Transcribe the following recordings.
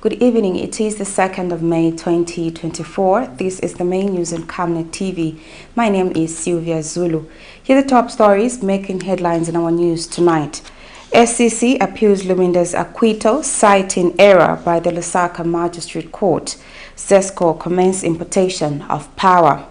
Good evening. It is the 2nd of May 2024. This is the main news on Camnet TV. My name is Sylvia Zulu. Here are the top stories making headlines in our news tonight. SCC appeals LUBIND'S acquittal, citing error by the LUSAKA Magistrate Court. ZESCO commences importation of power.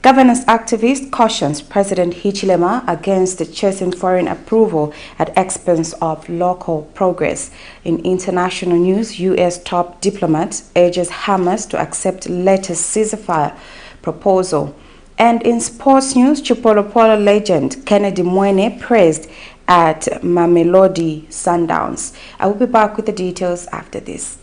Governance activist cautions President HICHILEMA against the chasing foreign approval at expense of local progress. In international news, U.S. top diplomat urges HAMAS to accept latest ceasefire proposal. And in sports news, CHIPOLOPOLO legend MWEENE praised at MAMELODI SUNDOWNS. I will be back with the details after this.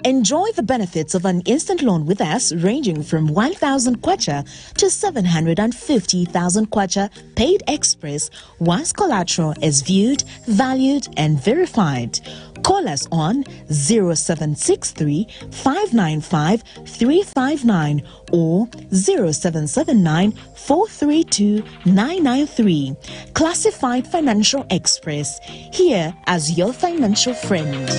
Enjoy the benefits of an instant loan with us ranging from 1,000 kwacha to 750,000 kwacha paid express once collateral is viewed, valued and verified. Call us on 0763 595 359 or 0779 432 993. Classified Financial Express, here as your financial friend.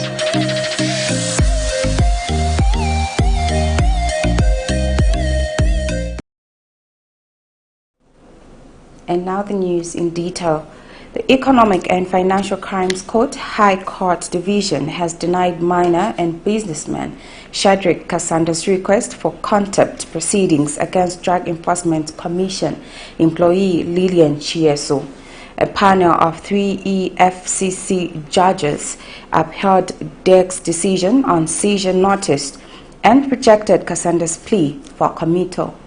And now the news in detail. The Economic and Financial Crimes Court High Court Division has denied minor and businessman Shadrach Kassanda's request for contempt proceedings against Drug Enforcement Commission employee Lillian Chieso. A panel of 3 EFCC judges upheld DEC's decision on seizure notice and rejected Kassanda's plea for committal.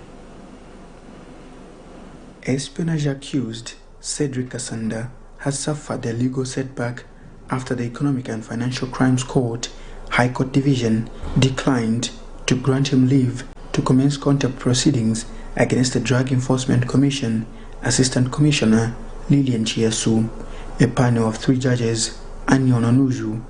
Espionage accused Cedric Kassanda has suffered a legal setback after the Economic and Financial Crimes Court High Court Division declined to grant him leave to commence contempt proceedings against the Drug Enforcement Commission Assistant Commissioner Lillian Chiesu. A panel of 3 judges, Anion Onuju,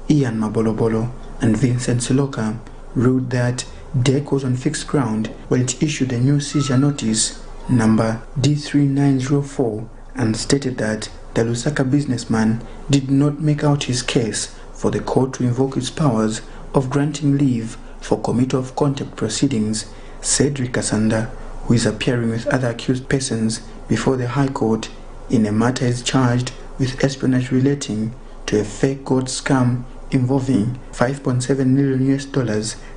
Ian Mabolobolo and Vincent Siloka, ruled that DEC was on fixed ground when it issued a new seizure notice number D3904 and stated that the LUSAKA businessman did not make out his case for the court to invoke its powers of granting leave for committal of contempt proceedings. Cedric Kassanda, who is appearing with other accused persons before the High Court in a matter, is charged with espionage relating to a fake gold scam involving $5.7 million,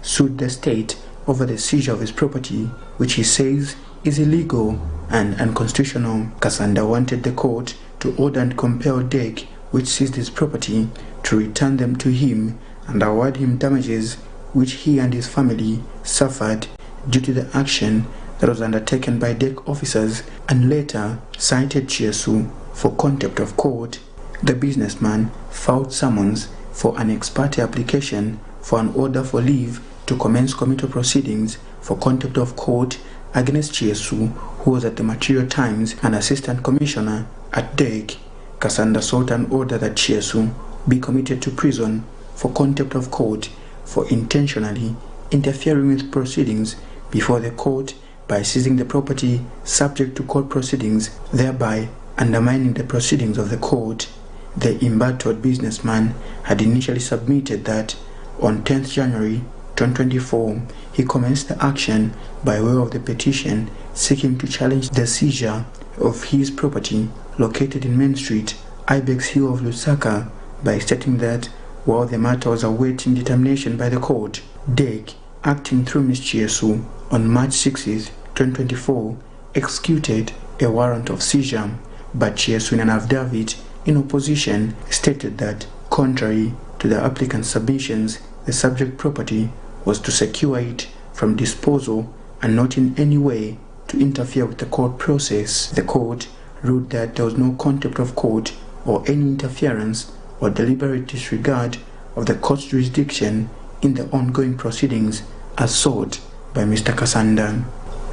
sued the state over the seizure of his property, which he says is illegal and unconstitutional. Kassanda wanted the court to order and compel DEC, which seized his property, to return them to him and award him damages which he and his family suffered due to the action that was undertaken by DEC officers, and later cited Chiesu for contempt of court. The businessman filed summons for an ex parte application for an order for leave to commence committal proceedings for contempt of court against Chiesu, who was at the material times an assistant commissioner at DEC. Kassanda sought an order that Chiesu be committed to prison for contempt of court for intentionally interfering with proceedings before the court by seizing the property subject to court proceedings, thereby undermining the proceedings of the court. The embattled businessman had initially submitted that on 10th January 2024, he commenced the action by way of the petition seeking to challenge the seizure of his property located in Main Street, Ibex Hill of Lusaka, by stating that while the matter was awaiting determination by the court, DEC, acting through Ms. Chiesu, on March 6, 2024, executed a warrant of seizure, but Chiesu, in an affidavit in opposition, stated that, contrary to the applicant's submissions, the subject property was to secure it from disposal and not in any way to interfere with the court process. The court ruled that there was no contempt of court or any interference or deliberate disregard of the court's jurisdiction in the ongoing proceedings as sought by Mr. Kassanda.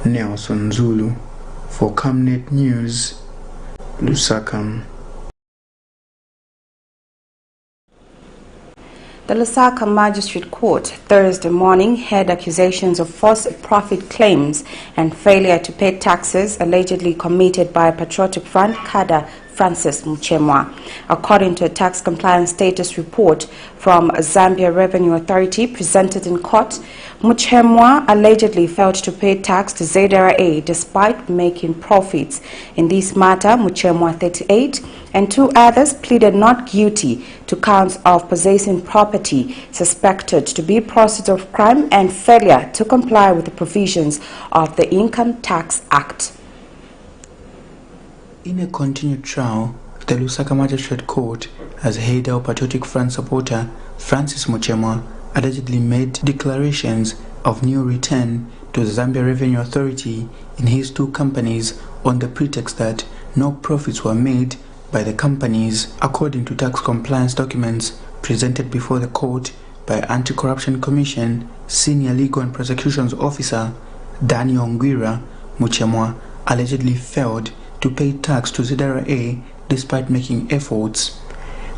Nelson Zulu for Camnet News, Lusaka. The LUSAKA Magistrate Court Thursday morning heard accusations of false profit claims and failure to pay taxes allegedly committed by Patriotic Front cadre Francis Muchemwa. According to a tax compliance status report from Zambia Revenue Authority presented in court, Muchemwa allegedly failed to pay tax to ZRA despite making profits. In this matter, Muchemwa, 38, and 2 others pleaded not guilty to counts of possessing property suspected to be proceeds of crime and failure to comply with the provisions of the Income Tax Act. In a continued trial, the Lusaka Magistrate Court has heard our patriotic Front supporter Francis Muchemwa allegedly made declarations of new return to the Zambia Revenue Authority in his 2 companies on the pretext that no profits were made by the companies. According to tax compliance documents presented before the court by Anti-Corruption Commission Senior Legal and Prosecutions Officer Daniel Ngwira, Muchemwa allegedly failed to pay tax to ZRA despite making efforts.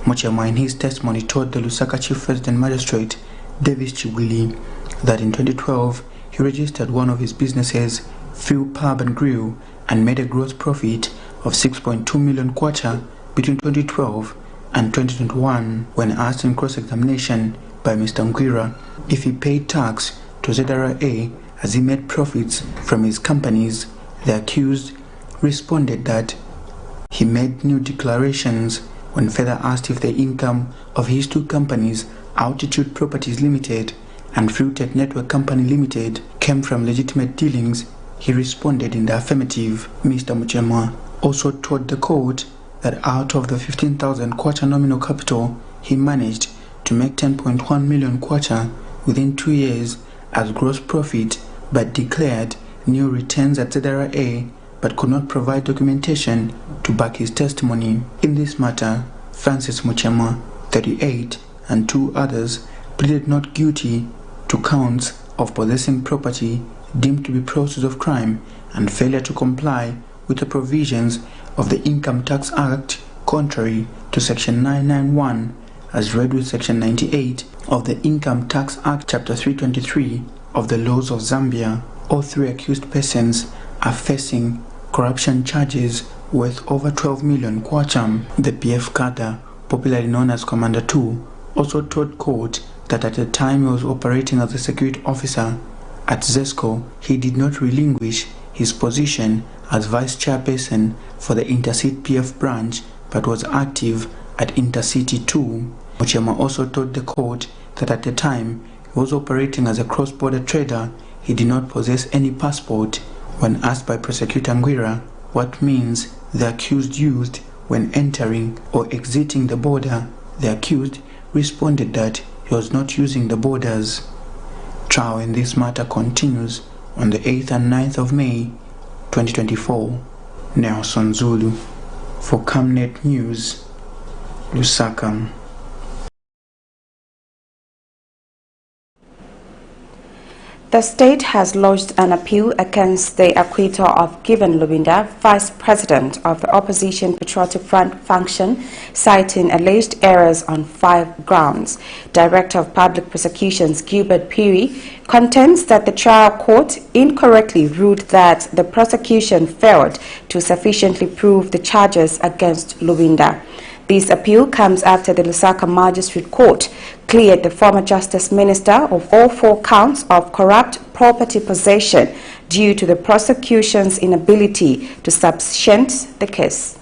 Muchemwa in his testimony told the Lusaka Chief Resident Magistrate Davis Chigwili that in 2012 he registered one of his businesses, Fuel Pub and Grill, and made a gross profit of 6.2 million kwacha between 2012 and 2021. When asked in cross-examination by Mr. Ngwira if he paid tax to ZRA as he made profits from his companies, the accused responded that he made new declarations. When further asked if the income of his 2 companies, Altitude Properties Limited and Fruitech Network Company Limited, came from legitimate dealings, he responded in the affirmative. Mr. Muchemwa also told the court that out of the 15,000 kwacha nominal capital, he managed to make 10.1 million kwacha within 2 years as gross profit, but declared new returns at ZRA but could not provide documentation to back his testimony. In this matter, Francis Muchemwa, 38, and 2 others pleaded not guilty to counts of possessing property deemed to be proceeds of crime and failure to comply with the provisions of the Income Tax Act contrary to Section 991 as read with Section 98 of the Income Tax Act Chapter 323 of the laws of Zambia. All 3 accused persons are facing corruption charges worth over 12 million kwacha. The PF cadre, popularly known as Commander 2, also told court that at the time he was operating as a security officer at ZESCO, he did not relinquish his position as vice chairperson for the Intercity PF branch but was active at Intercity 2. Muchemwa also told the court that at the time he was operating as a cross-border trader, he did not possess any passport. When asked by Prosecutor Ngwira what means the accused used when entering or exiting the border, the accused responded that he was not using the borders. Trial in this matter continues on the 8th and 9th of May 2024. Nelson Zulu for Camnet News, Lusaka. The state has lodged an appeal against the acquittal of Given Lubinda, Vice President of the Opposition Patriotic Front function, citing alleged errors on 5 grounds. Director of Public Prosecutions Gilbert Peary contends that the trial court incorrectly ruled that the prosecution failed to sufficiently prove the charges against Lubinda. This appeal comes after the Lusaka Magistrate Court cleared the former Justice Minister of all 4 counts of corrupt property possession due to the prosecution's inability to substantiate the case.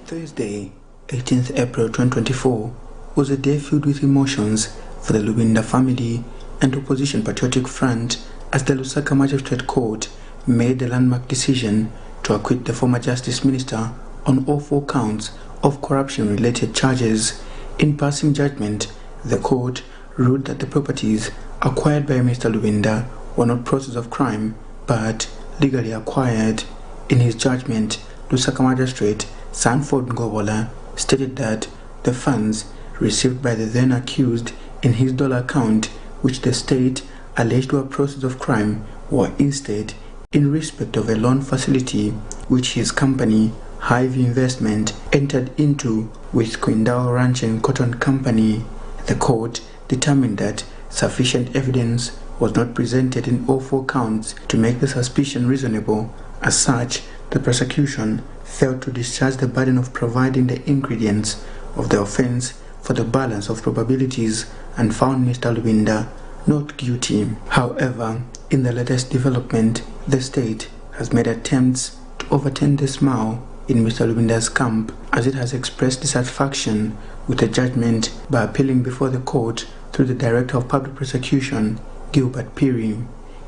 Thursday, 18th April 2024, was a day filled with emotions for the Lubinda family and Opposition Patriotic Front as the Lusaka Magistrate Court made the landmark decision to acquit the former Justice Minister on all 4 counts of corruption-related charges. In passing judgment, the court ruled that the properties acquired by Mr. Lubinda were not proceeds of crime, but legally acquired. In his judgment, Lusaka Magistrate Sanford Ngobola stated that the funds received by the then accused in his dollar account, which the state alleged were proceeds of crime, were instead in respect of a loan facility which his company Hive Investment entered into with Quindao Ranch and Cotton Company. The court determined that sufficient evidence was not presented in all 4 counts to make the suspicion reasonable. As such, the prosecution failed to discharge the burden of providing the ingredients of the offense for the balance of probabilities and found Mr. Lubinda not guilty. However, in the latest development, the state has made attempts to overturn the smile in Mr. Lubinda's camp, as it has expressed dissatisfaction with the judgment by appealing before the court through the Director of Public Prosecution, Gilbert Piri.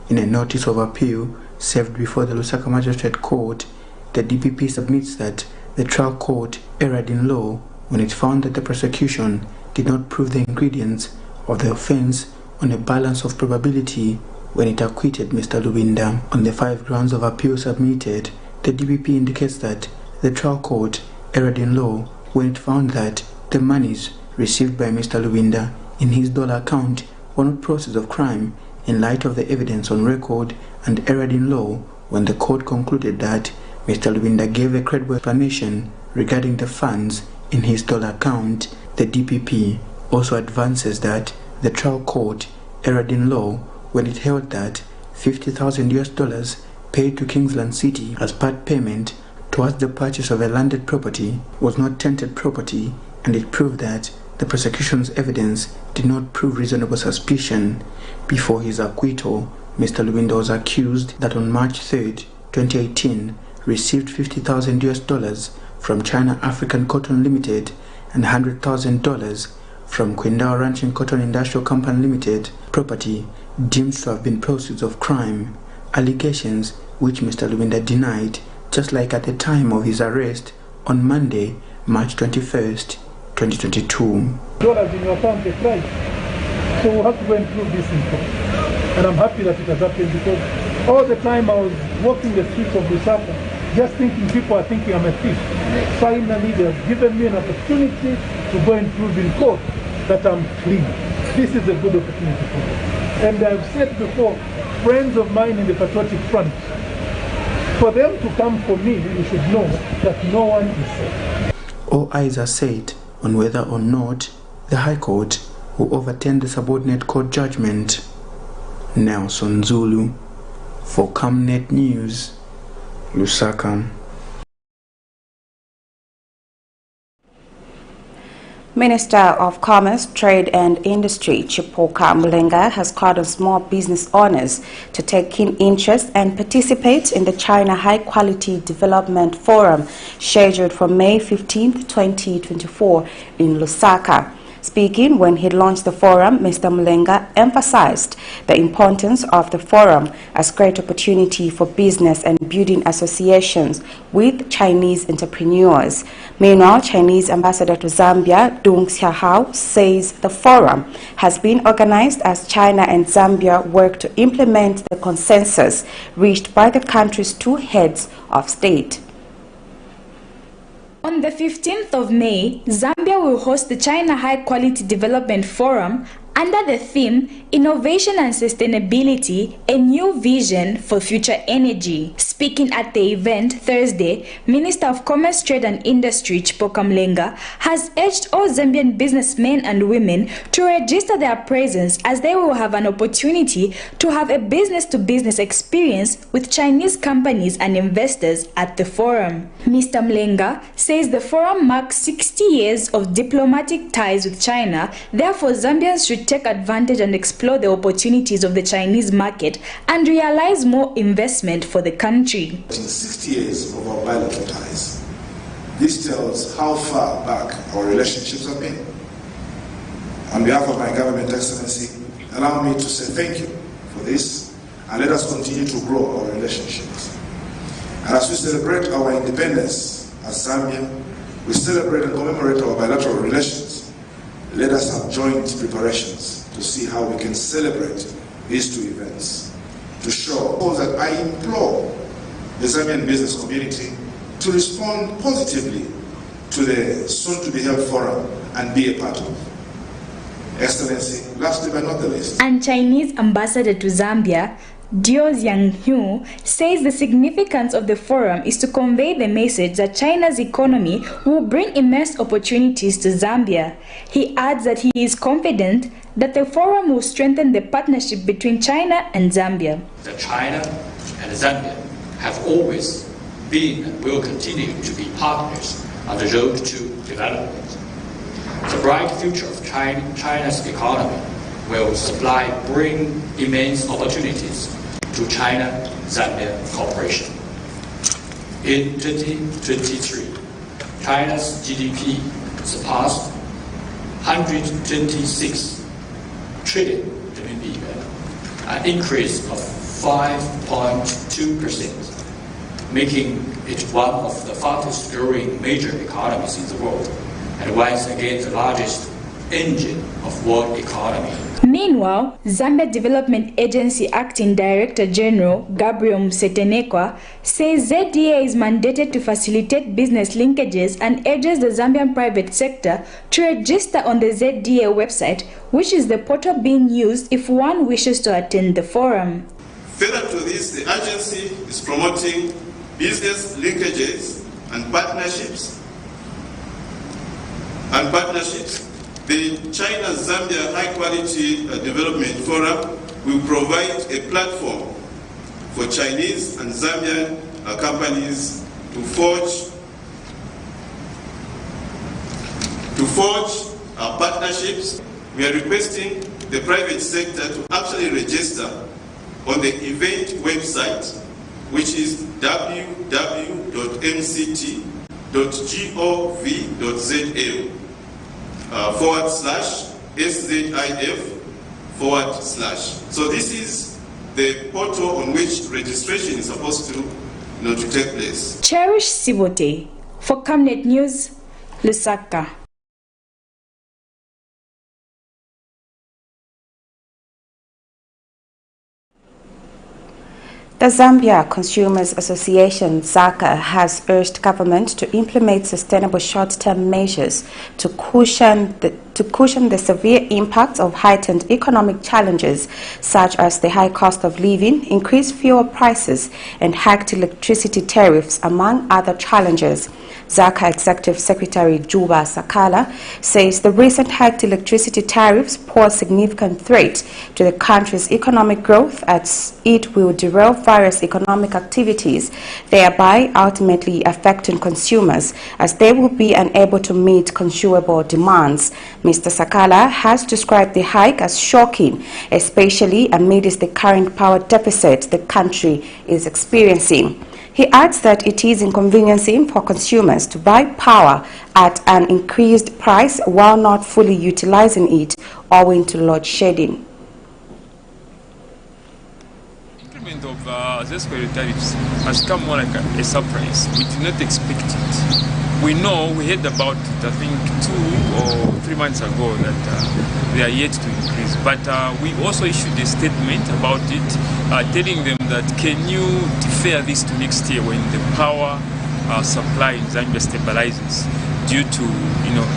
In a notice of appeal served before the Lusaka Magistrate Court, the DPP submits that the trial court erred in law when it found that the prosecution did not prove the ingredients of the offense on a balance of probability when it acquitted Mr. Lubinda. On the 5 grounds of appeal submitted, the DPP indicates that the trial court erred in law when it found that the monies received by Mr. Lubinda in his dollar account were not process of crime in light of the evidence on record, and erred in law when the court concluded that Mr. Lubinda gave a credible explanation regarding the funds in his dollar account. The DPP also advances that the trial court erred in law when it held that $50,000 paid to Kingsland City as part payment towards the purchase of a landed property was not tenanted property, and it proved that the prosecution's evidence did not prove reasonable suspicion. Before his acquittal, Mr. Lubinda was accused that on March 3, 2018, received $50,000 from China African Cotton Limited and $100,000 from Kwendao Ranching Cotton Industrial Company Limited, property deemed to have been proceeds of crime, allegations which Mr. Lubinda denied, just like at the time of his arrest on Monday, March 21st, 2022. Dollars in your account is right. So we'll have to go and prove this in court. And I'm happy that it has happened, because all the time I was walking the streets of Lusaka, just thinking people are thinking I'm a thief. Finally, they have given me an opportunity to go and prove in court that I'm clean. This is a good opportunity for me. And I've said before, friends of mine in the Patriotic Front, for them to come for me, you should know that no one is safe. All eyes are set on whether or not the High Court will overturn the subordinate court judgment. Nelson Zulu for Camnet News, Lusaka. Minister of Commerce, Trade and Industry, Chipoka has called on small business owners to take keen interest and participate in the China High Quality Development Forum scheduled for May 15, 2024 in Lusaka. Speaking when he launched the forum, Mr. Mulenga emphasized the importance of the forum as a great opportunity for business and building associations with Chinese entrepreneurs. Meanwhile, Chinese ambassador to Zambia, Dung Xiaohao, says the forum has been organized as China and Zambia work to implement the consensus reached by the country's two heads of state. On the 15th of May, Zambia will host the China High Quality Development Forum under the theme Innovation and Sustainability, a New Vision for Future Energy. Speaking at the event Thursday, Minister of Commerce, Trade and Industry Chipoka has urged all Zambian businessmen and women to register their presence, as they will have an opportunity to have a business-to-business experience with Chinese companies and investors at the forum. Mr. Mlenga says the forum marks 60 years of diplomatic ties with China. Therefore, Zambians should take advantage and explore the opportunities of the Chinese market and realize more investment for the country. In 60 years of our bilateral ties, this tells how far back our relationships have been. On behalf of my government, Excellency, allow me to say thank you for this, and let us continue to grow our relationships. And as we celebrate our independence as Zambia, we celebrate and commemorate our bilateral relations. Let us have joint preparations to see how we can celebrate these two events, to show that I implore the Zambian business community to respond positively to the soon-to-be-held forum and be a part of. Excellency, lastly but not the least. And Chinese ambassador to Zambia, Dio Jianghu, says the significance of the forum is to convey the message that China's economy will bring immense opportunities to Zambia. He adds that he is confident that the forum will strengthen the partnership between China and Zambia. That China and Zambia have always been and will continue to be partners on the road to development. The bright future of China's economy will bring immense opportunities to China-Zambia cooperation. In 2023, China's GDP surpassed 126 trillion RMB, an increase of 5.2%, making it one of the fastest growing major economies in the world, and once again the largest engine of world economy. Meanwhile, Zambia Development Agency Acting Director General Gabriel Msetenekwa says ZDA is mandated to facilitate business linkages and urges the Zambian private sector to register on the ZDA website, which is the portal being used if one wishes to attend the forum. Further to this, the agency is promoting business linkages and partnerships. The China-Zambia High Quality Development Forum will provide a platform for Chinese and Zambian companies to forge partnerships. We are requesting the private sector to actually register on the event website, which is www.mct.gov.za. /SZIF/. So this is the portal on which registration is supposed to take place. Cherish Sibote for Camnet News, Lusaka. The Zambia Consumers Association, ZESCO, has urged government to implement sustainable short-term measures to cushion the severe impacts of heightened economic challenges such as the high cost of living, increased fuel prices, and hiked electricity tariffs, among other challenges. ZESCO Executive Secretary Juba Sakala says the recent hiked electricity tariffs pose significant threat to the country's economic growth, as it will derail various economic activities, thereby ultimately affecting consumers as they will be unable to meet consumable demands. Mr. Sakala has described the hike as shocking, especially amidst the current power deficit the country is experiencing. He adds that it is inconveniencing for consumers to buy power at an increased price while not fully utilizing it owing to load shedding. Increment of ZESCO tariffs has come more like a surprise. We did not expect it. We know, we heard about it, I think 2 or 3 months ago, that they are yet to increase. But we also issued a statement about it, telling them that can you defer this to next year when the power supply in Zambia stabilizes due to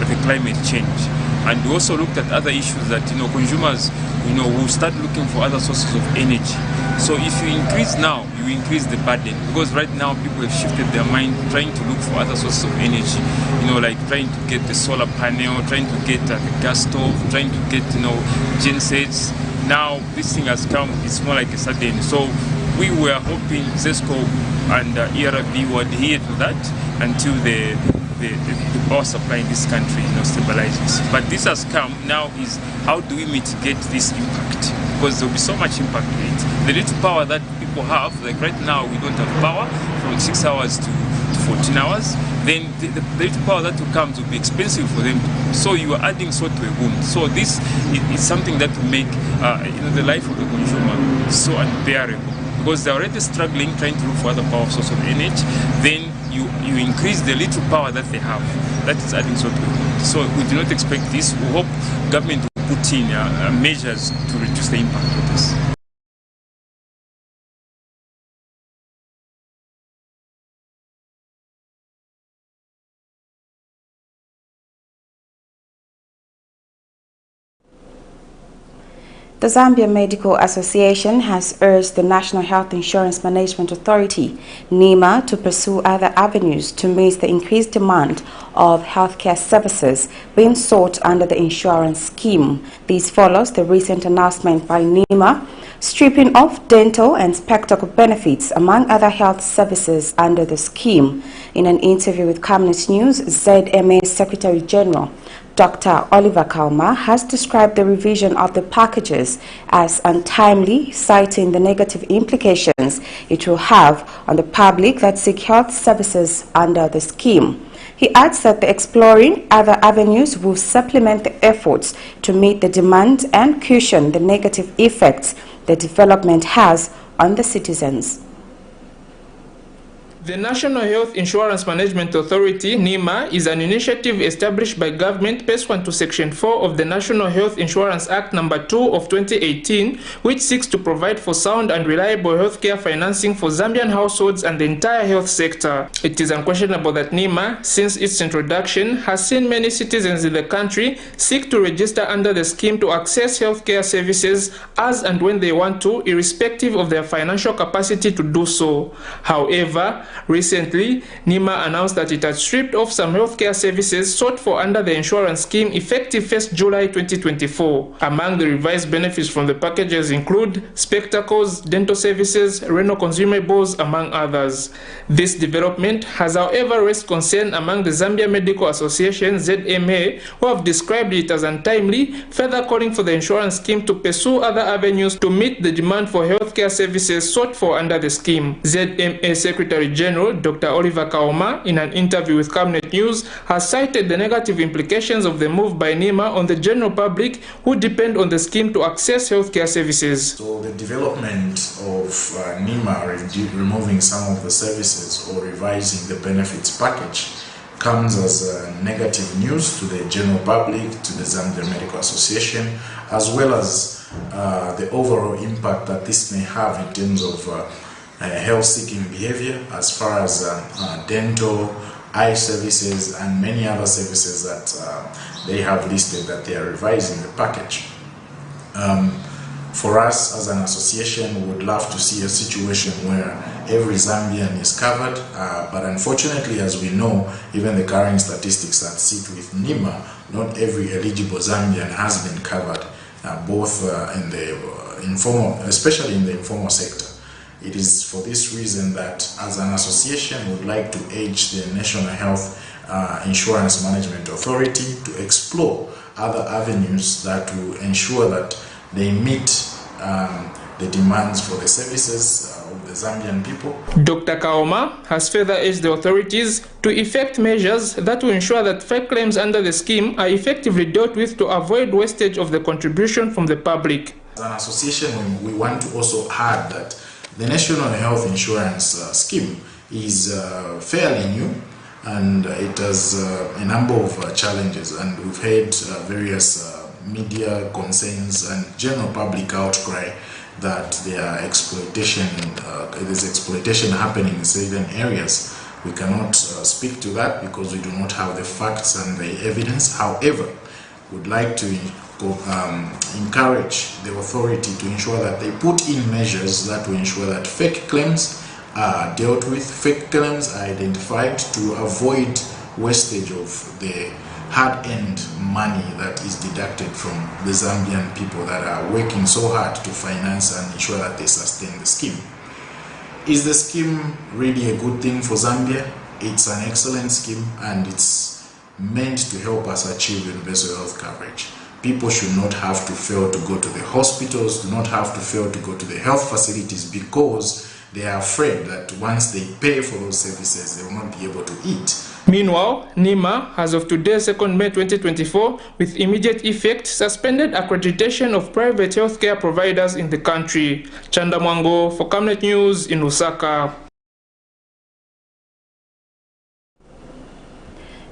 the climate change. And we also looked at other issues that consumers will start looking for other sources of energy. So if you increase now, you increase the burden, because right now people have shifted their mind trying to look for other sources of energy, like trying to get the solar panel, trying to get the gas stove, trying to get gensets. Now this thing has come, it's more like a sudden. So we were hoping ZESCO and ERB would adhere to that until the power supply in this country stabilizes. But this has come now, is how do we mitigate this impact? Because there will be so much impact to it. The little power that people have, like right now we don't have power from 6 hours to 14 hours, then the little power that will come will be expensive for them. So you are adding salt to a wound. So this is something that will make the life of the consumer so unbearable, because they're already struggling trying to look for other power source of energy. Then you increase the little power that they have. That is adding salt to the wound. So we do not expect this. We hope government will put in measures to reduce the impact of this. The Zambia Medical Association has urged the National Health Insurance Management Authority, NEMA, to pursue other avenues to meet the increased demand of healthcare services being sought under the insurance scheme. This follows the recent announcement by NEMA stripping off dental and spectacle benefits, among other health services under the scheme. In an interview with Camnet News, ZMA Secretary General Dr. Oliver Kauma has described the revision of the packages as untimely, citing the negative implications it will have on the public that seek health services under the scheme. He adds that the exploring other avenues will supplement the efforts to meet the demand and cushion the negative effects the development has on the citizens. The National Health Insurance Management Authority, NIMA, is an initiative established by government pursuant to Section 4 of the National Health Insurance Act No. 2 of 2018, which seeks to provide for sound and reliable healthcare financing for Zambian households and the entire health sector. It is unquestionable that NIMA, since its introduction, has seen many citizens in the country seek to register under the scheme to access healthcare services as and when they want to, irrespective of their financial capacity to do so. However, recently, NIMA announced that it had stripped off some healthcare services sought for under the insurance scheme effective 1st July 2024. Among the revised benefits from the packages include spectacles, dental services, renal consumables, among others. This development has, however, raised concern among the Zambia Medical Association, ZMA, who have described it as untimely, further calling for the insurance scheme to pursue other avenues to meet the demand for healthcare services sought for under the scheme. ZMA Secretary General Dr. Oliver Kauma, in an interview with Camnet News, has cited the negative implications of the move by NIMA on the general public who depend on the scheme to access healthcare services. So the development of NIMA removing some of the services or revising the benefits package comes as negative news to the general public, to the Zambia Medical Association, as well as the overall impact that this may have in terms of health-seeking behavior as far as dental, eye services, and many other services that they have listed that they are revising the package. For us as an association, we would love to see a situation where every Zambian is covered, but unfortunately, as we know, even the current statistics that sit with NIMA, not every eligible Zambian has been covered, both in the informal, especially in the informal sector. It is for this reason that as an association we would like to urge the National Health Insurance Management Authority to explore other avenues that will ensure that they meet the demands for the services of the Zambian people. Dr. Kauma has further urged the authorities to effect measures that will ensure that fake claims under the scheme are effectively dealt with to avoid wastage of the contribution from the public. As an association, we want to also add that the National Health Insurance Scheme is fairly new, and it has a number of challenges, and we've had various media concerns and general public outcry that there are there's exploitation happening in certain areas. We cannot speak to that because we do not have the facts and the evidence. However, we'd like to encourage the authority to ensure that they put in measures that will ensure that fake claims are dealt with, fake claims are identified to avoid wastage of the hard-earned money that is deducted from the Zambian people that are working so hard to finance and ensure that they sustain the scheme. Is the scheme really a good thing for Zambia? It's an excellent scheme, and it's meant to help us achieve universal health coverage. People should not have to fail to go to the hospitals, do not have to fail to go to the health facilities because they are afraid that once they pay for those services, they will not be able to eat. Meanwhile, NIMA, as of today, 2nd May 2024, with immediate effect, suspended accreditation of private healthcare providers in the country. Chanda Mwango for Camnet News in Lusaka.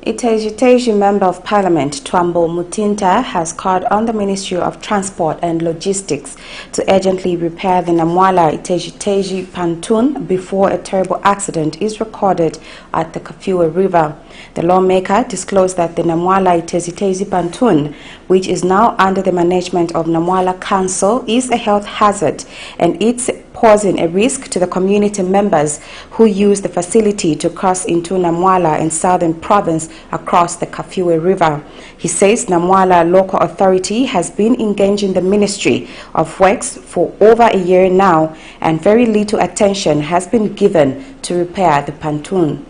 Iteji Member of Parliament Twambo Mutinta has called on the Ministry of Transport and Logistics to urgently repair the Namwala Iteji pontoon before a terrible accident is recorded at the Kafue River. The lawmaker disclosed that the Namwala Iteji pontoon, which is now under the management of Namwala Council, is a health hazard and its posing a risk to the community members who use the facility to cross into Namwala in southern province across the Kafue River. He says Namwala local authority has been engaging the Ministry of Works for over a year now, and very little attention has been given to repair the pontoon.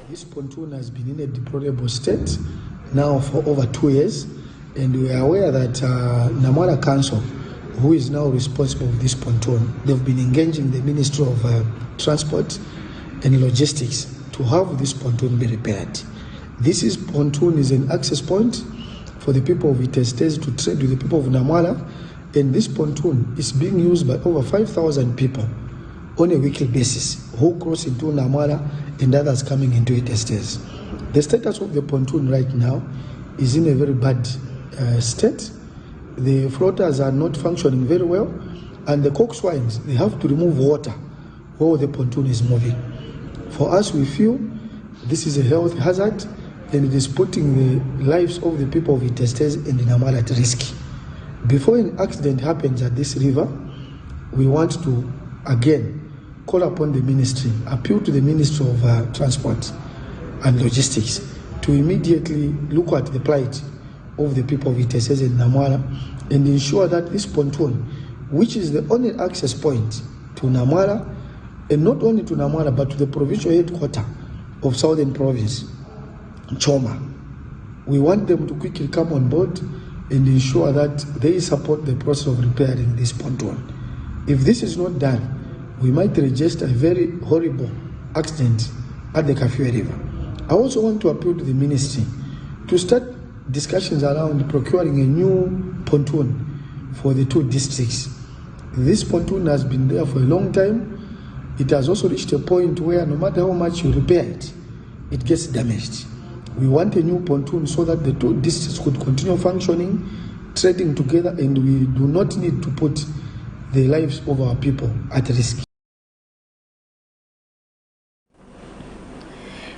This pontoon has been in a deplorable state now for over 2 years, and we are aware that Namwala Council, who is now responsible for this pontoon, they've been engaging the Ministry of Transport and Logistics to have this pontoon be repaired. This pontoon is an access point for the people of Itestes to trade with the people of Namwala, and this pontoon is being used by over 5,000 people on a weekly basis who cross into Namwala and others coming into Itestes. The status of the pontoon right now is in a very bad state. The floaters are not functioning very well, and the coxswains, they have to remove water while the pontoon is moving. For us, we feel this is a health hazard, and it is putting the lives of the people of Itestes and Namwala at risk. Before an accident happens at this river, we want to again call upon the ministry, appeal to the Ministry of Transport and Logistics to immediately look at the plight of the people of Itestes and Namwala and ensure that this pontoon, which is the only access point to Namwala, and not only to Namwala but to the provincial headquarters of Southern Province, Choma, we want them to quickly come on board and ensure that they support the process of repairing this pontoon. If this is not done, we might register a very horrible accident at the Kafue River. I also want to appeal to the ministry to start discussions around procuring a new pontoon for the two districts. This pontoon has been there for a long time. It has also reached a point where no matter how much you repair it, it gets damaged. We want a new pontoon so that the two districts could continue functioning, trading together, and we do not need to put the lives of our people at risk.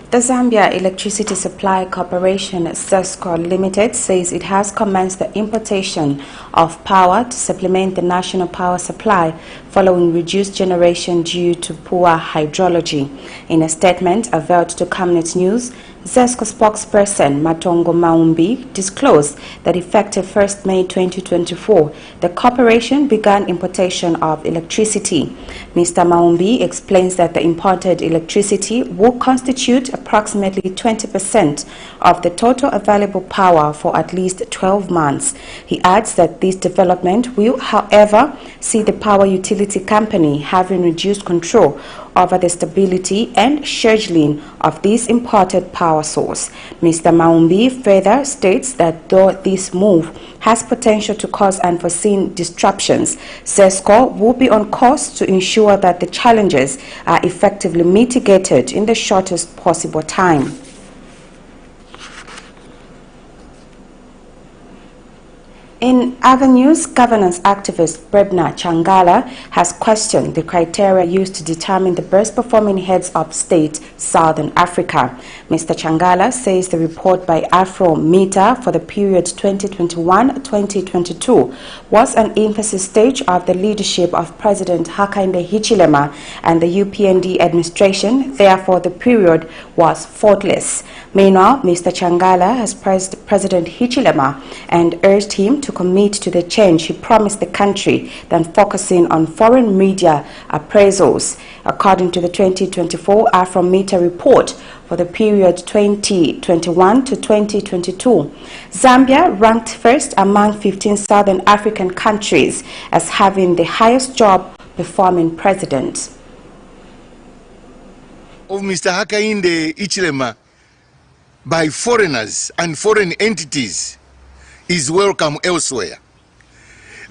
The Zambia Electricity Supply Corporation, ZESCO Limited, says it has commenced the importation of power to supplement the national power supply following reduced generation due to poor hydrology. In a statement availed to Camnet News, ZESCO spokesperson Matongo Maumbi disclosed that effective 1st May 2024, the corporation began importation of electricity. Mr. Maumbi explains that the imported electricity will constitute approximately 20% of the total available power for at least 12 months. He adds that this development will, however, see the power utility company having reduced control over the stability and scheduling of this imported power source. Mr. Maumbi further states that though this move has potential to cause unforeseen disruptions, ZESCO will be on course to ensure that the challenges are effectively mitigated in the shortest possible time. In other news, governance activist Brebna Changala has questioned the criteria used to determine the best performing heads of state Southern Africa. Mr. Changala says the report by Afrometer for the period 2021-2022 was an emphasis stage of the leadership of President HICHILEMA and the UPND administration. Therefore, the period was faultless. Meanwhile, Mr. Changala has praised President HICHILEMA and urged him to commit to the change he promised the country than focusing on foreign media appraisals. According to the 2024 Afrometer report for the period 2021 to 2022, Zambia ranked first among 15 Southern African countries as having the highest job performing president. Of Mr. Hakainde Hichilema by foreigners and foreign entities is welcome elsewhere.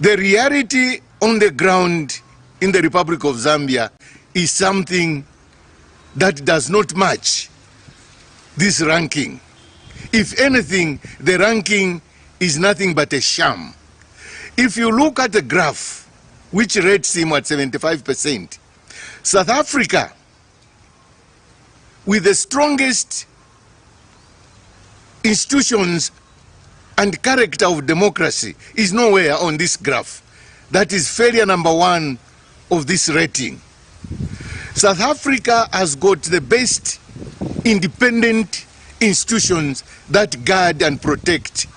The reality on the ground in the Republic of Zambia is something that does not match this ranking. If anything, the ranking is nothing but a sham. If you look at the graph, which rates him at 75%, South Africa, with the strongest institutions and character of democracy, is nowhere on this graph. That is failure number one of this rating. South Africa has got the best independent institutions that guard and protect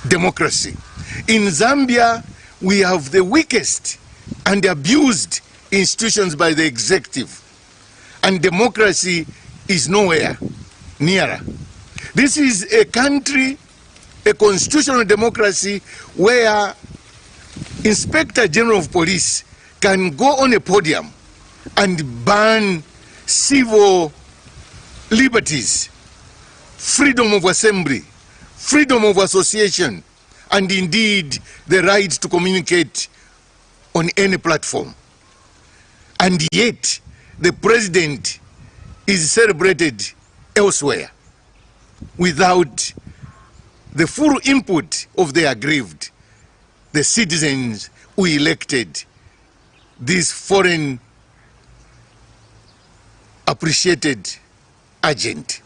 democracy. In Zambia, we have the weakest and abused institutions by the executive, and democracy is nowhere nearer. This is a country, a constitutional democracy, where Inspector General of Police can go on a podium and ban civil liberties, freedom of assembly, freedom of association, and indeed the right to communicate on any platform. And yet the president is celebrated elsewhere without the full input of the aggrieved, the citizens who elected this foreign appreciated agent.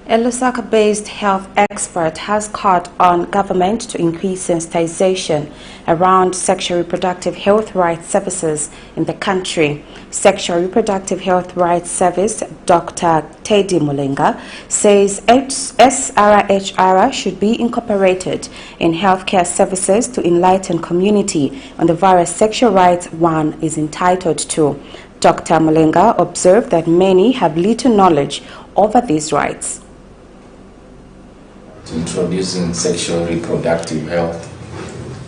A Lusaka-based health expert has called on government to increase sensitization around sexual reproductive health rights services in the country. Sexual Reproductive Health Rights Service Dr. Teddy Mulenga says SRHR should be incorporated in healthcare services to enlighten community on the various sexual rights one is entitled to. Dr. Mulenga observed that many have little knowledge over these rights. Introducing sexual reproductive health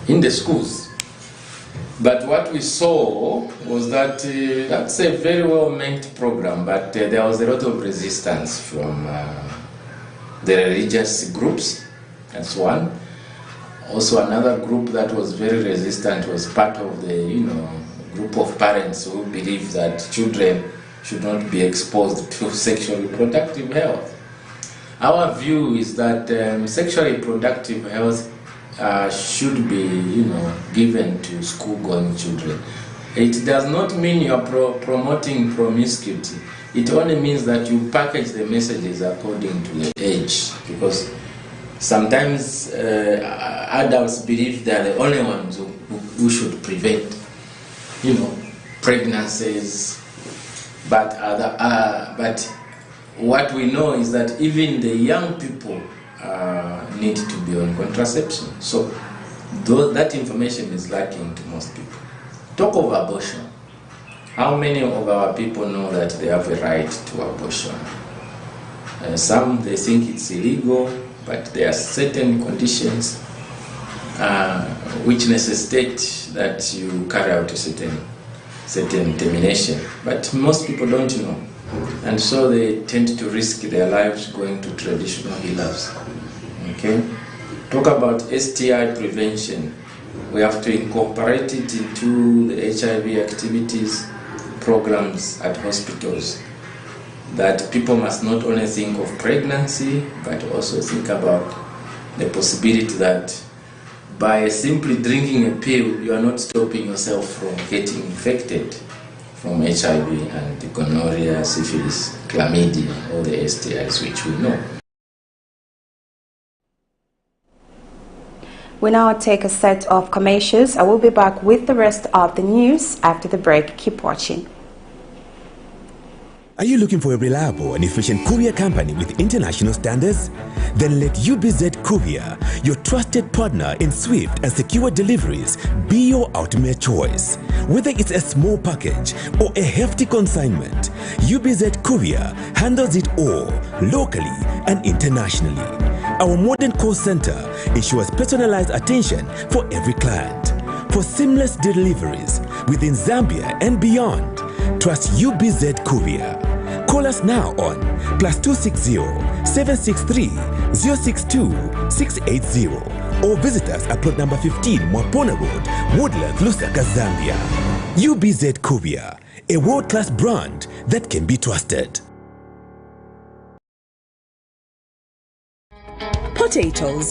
in the schools. But what we saw was that that's a very well-meant program, but there was a lot of resistance from the religious groups. That's one. Also another group that was very resistant was part of the group of parents who believe that children should not be exposed to sexual reproductive health. Our view is that sexual reproductive health should be, given to school-going children. It does not mean you are promoting promiscuity. It only means that you package the messages according to the age, because sometimes adults believe they are the only ones who should prevent, pregnancies. But what we know is that even the young people need to be on contraception. So that information is lacking to most people. Talk of abortion. How many of our people know that they have a right to abortion? Some, they think it's illegal, but there are certain conditions which necessitate that you carry out a certain termination. But most people don't know. And so they tend to risk their lives going to traditional healers. Okay? Talk about STI prevention. We have to incorporate it into the HIV activities programs at hospitals. That people must not only think of pregnancy, but also think about the possibility that by simply drinking a pill, you are not stopping yourself from getting infected from HIV and gonorrhea, syphilis, chlamydia, all the STIs which we know. We now take a set of commercials. I will be back with the rest of the news after the break. Keep watching. Are you looking for a reliable and efficient courier company with international standards? Then let UBZ Courier, your trusted partner in swift and secure deliveries, be your ultimate choice. Whether it's a small package or a hefty consignment, UBZ Courier handles it all, locally and internationally. Our modern call center ensures personalized attention for every client. For seamless deliveries within Zambia and beyond, trust UBZ Courier. Call us now on +260 763 062 680 or visit us at plot number 15 Mwapona Road, Woodlands, Lusaka, Zambia. UBZ Courier, a world-class brand that can be trusted. Potatoes,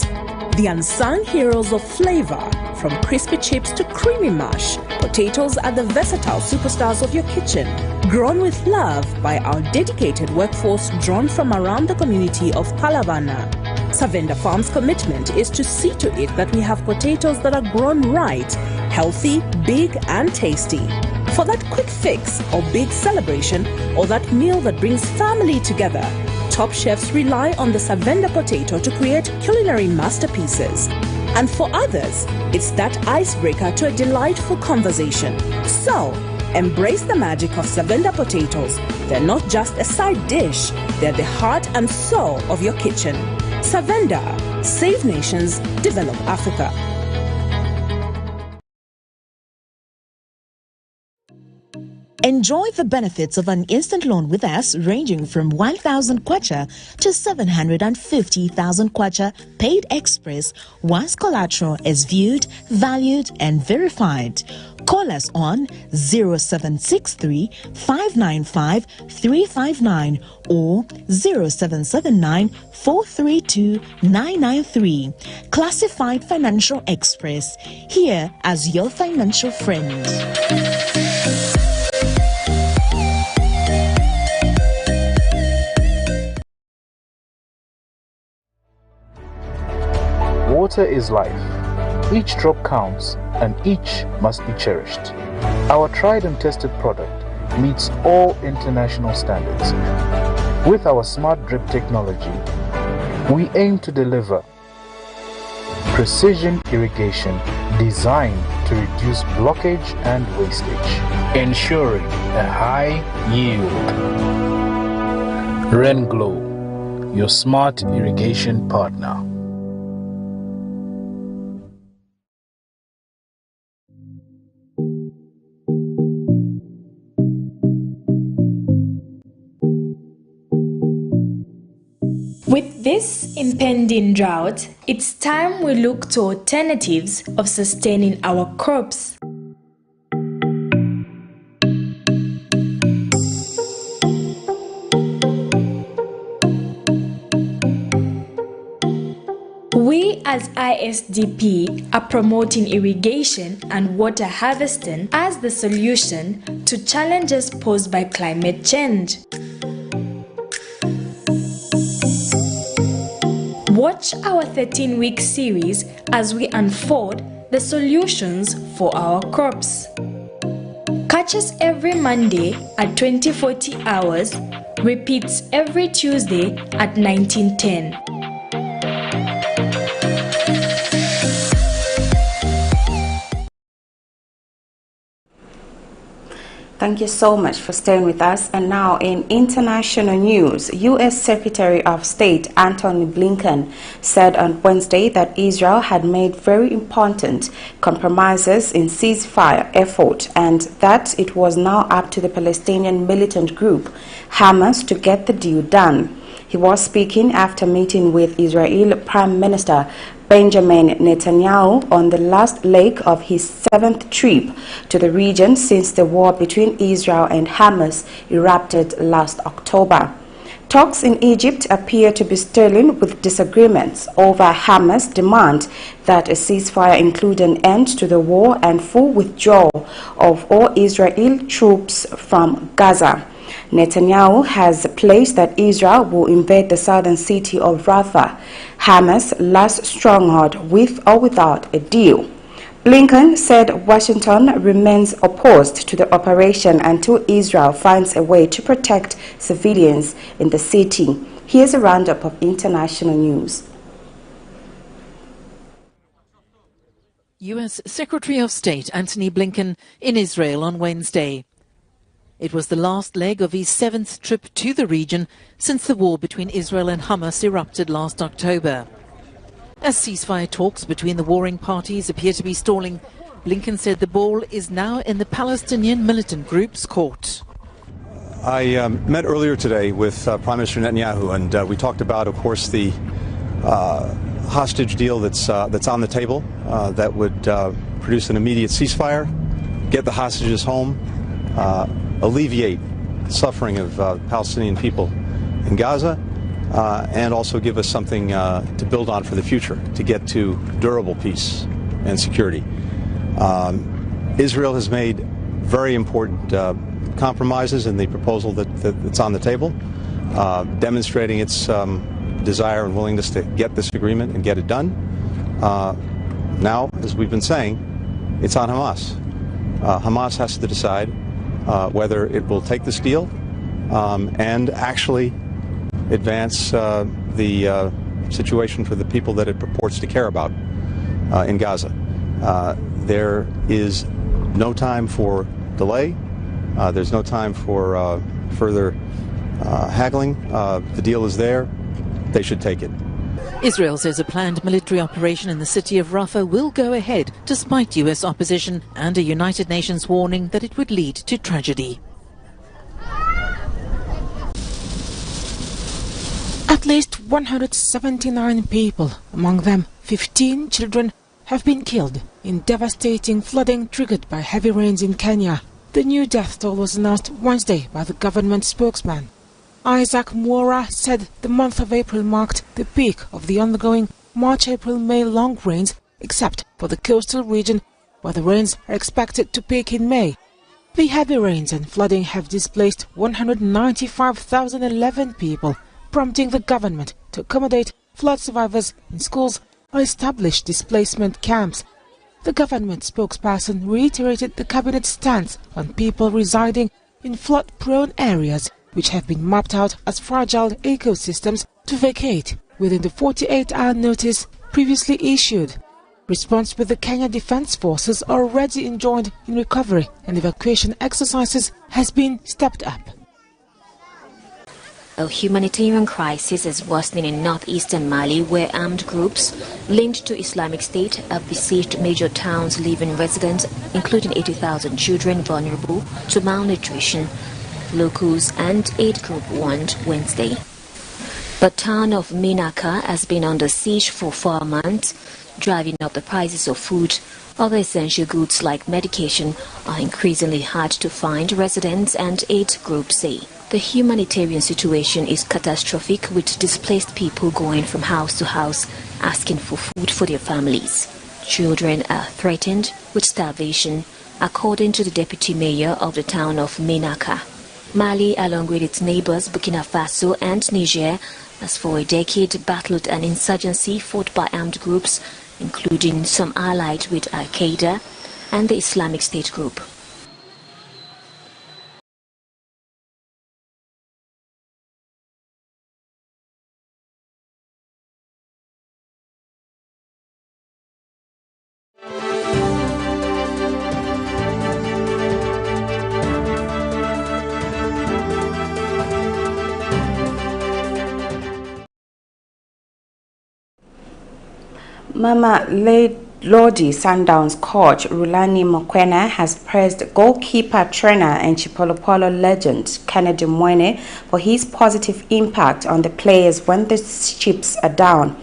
the unsung heroes of flavor. From crispy chips to creamy mash, potatoes are the versatile superstars of your kitchen. Grown with love by our dedicated workforce drawn from around the community of Palavana. Savenda Farm's commitment is to see to it that we have potatoes that are grown right, healthy, big and tasty. For that quick fix or big celebration or that meal that brings family together, top chefs rely on the Savenda potato to create culinary masterpieces. And for others, it's that icebreaker to a delightful conversation. So, embrace the magic of Savenda potatoes. They're not just a side dish, they're the heart and soul of your kitchen. Savenda, save nations, develop Africa. Enjoy the benefits of an instant loan with us ranging from 1,000 kwacha to 750,000 kwacha paid express once collateral is viewed, valued and verified. Call us on 0763 595 359 or 0779 432 993. Classified Financial Express, here as your financial friend. Water is life. Each drop counts and each must be cherished. Our tried and tested product meets all international standards. With our smart drip technology, we aim to deliver precision irrigation designed to reduce blockage and wastage, ensuring a high yield. RenGlow, your smart irrigation partner. With this impending drought, it's time we look to alternatives of sustaining our crops. We as ISDP are promoting irrigation and water harvesting as the solution to challenges posed by climate change. Watch our 13-week series as we unfold the solutions for our crops. Catch us every Monday at 2040 hours, repeats every Tuesday at 1910. Thank you so much for staying with us. And now in international news, U.S. Secretary of State Antony Blinken said on Wednesday that Israel had made very important compromises in ceasefire effort and that it was now up to the Palestinian militant group Hamas to get the deal done. He was speaking after meeting with Israel Prime Minister Benjamin Netanyahu on the last leg of his 7th trip to the region since the war between Israel and Hamas erupted last October. Talks in Egypt appear to be stirring with disagreements over Hamas' demand that a ceasefire include an end to the war and full withdrawal of all Israeli troops from Gaza. Netanyahu has pledged that Israel will invade the southern city of Rafah, Hamas' last stronghold, with or without a deal. Blinken said Washington remains opposed to the operation until Israel finds a way to protect civilians in the city. Here's a roundup of international news. U.S. Secretary of State Antony Blinken in Israel on Wednesday. It was the last leg of his 7th trip to the region since the war between Israel and Hamas erupted last October. As ceasefire talks between the warring parties appear to be stalling, Blinken said the ball is now in the Palestinian militant group's court. I met earlier today with Prime Minister Netanyahu, and we talked about, of course, the hostage deal that's on the table that would produce an immediate ceasefire, get the hostages home, alleviate the suffering of Palestinian people in Gaza, and also give us something to build on for the future, to get to durable peace and security. Israel has made very important compromises in the proposal that's on the table, demonstrating its desire and willingness to get this agreement and get it done. Now, as we've been saying, it's on Hamas. Hamas has to decide whether it will take this deal and actually advance the situation for the people that it purports to care about in Gaza. There is no time for delay. There's no time for further haggling. The deal is there. They should take it. Israel says a planned military operation in the city of Rafah will go ahead despite U.S. opposition and a United Nations warning that it would lead to tragedy. At least 179 people, among them 15 children, have been killed in devastating flooding triggered by heavy rains in Kenya. The new death toll was announced Wednesday by the government spokesman. Isaac Mwora said the month of April marked the peak of the ongoing March-April-May long rains, except for the coastal region, where the rains are expected to peak in May. The heavy rains and flooding have displaced 195,011 people, prompting the government to accommodate flood survivors in schools or establish displacement camps. The government spokesperson reiterated the cabinet's stance on people residing in flood-prone areas, which have been mapped out as fragile ecosystems, to vacate within the 48-hour notice previously issued. Response with the Kenya Defense Forces already enjoined in recovery and evacuation exercises has been stepped up. A humanitarian crisis is worsening in northeastern Mali, where armed groups linked to Islamic State have besieged major towns, leaving residents, including 80,000 children, vulnerable to malnutrition. Locals and aid group warned Wednesday. The town of Menaka has been under siege for 4 months, driving up the prices of food. Other essential goods like medication are increasingly hard to find, residents and aid groups say. The humanitarian situation is catastrophic, with displaced people going from house to house asking for food for their families. Children are threatened with starvation, according to the deputy mayor of the town of Menaka. Mali, along with its neighbors Burkina Faso and Niger, has for a decade battled an insurgency fought by armed groups, including some allied with Al-Qaeda and the Islamic State group. MAMELODI Sundowns coach Rulani MWEENE has praised goalkeeper, trainer and Chipolopolo legend KEENEDY MWEENE for his positive impact on the players when the chips are down.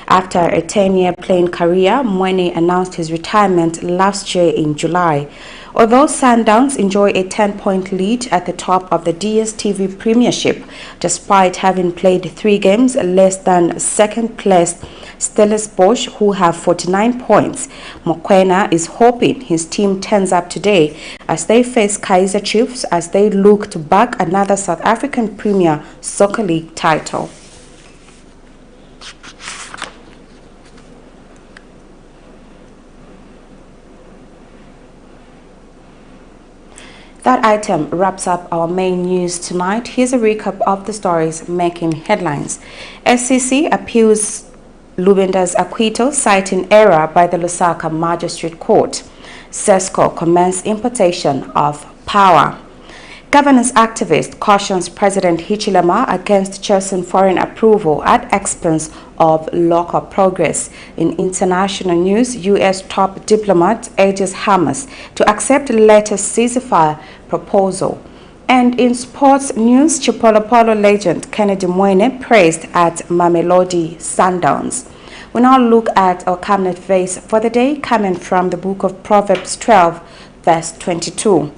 After a 10-year playing career, MWEENE announced his retirement last year in July. Although Sundowns enjoy a 10-point lead at the top of the DStv Premiership, despite having played 3 games less than second-placed Stellenbosch, who have 49 points, MWEENE is hoping his team turns up today as they face Kaizer Chiefs as they look to back another South African Premier Soccer League title. That item wraps up our main news tonight. Here's a recap of the stories making headlines. SCC appeals LUBIND'S acquittal, citing error by the LUSAKA Magistrate Court. ZESCO commenced importation of power. Governance activist cautions President HICHILEMA against chasing foreign approval at expense of local progress. In international news, U.S. top diplomat urges HAMAS to accept latest ceasefire proposal. And in sports news, Chipolopolo legend KEENEDY MWEENE praised at MAMELODI Sundowns. We now look at our Camnet verse for the day, coming from the book of Proverbs 12, verse 22.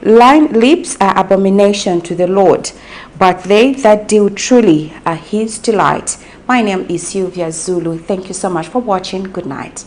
Lying lips are abomination to the Lord, but they that deal truly are his delight. My name is Sylvia Zulu. Thank you so much for watching. Good night.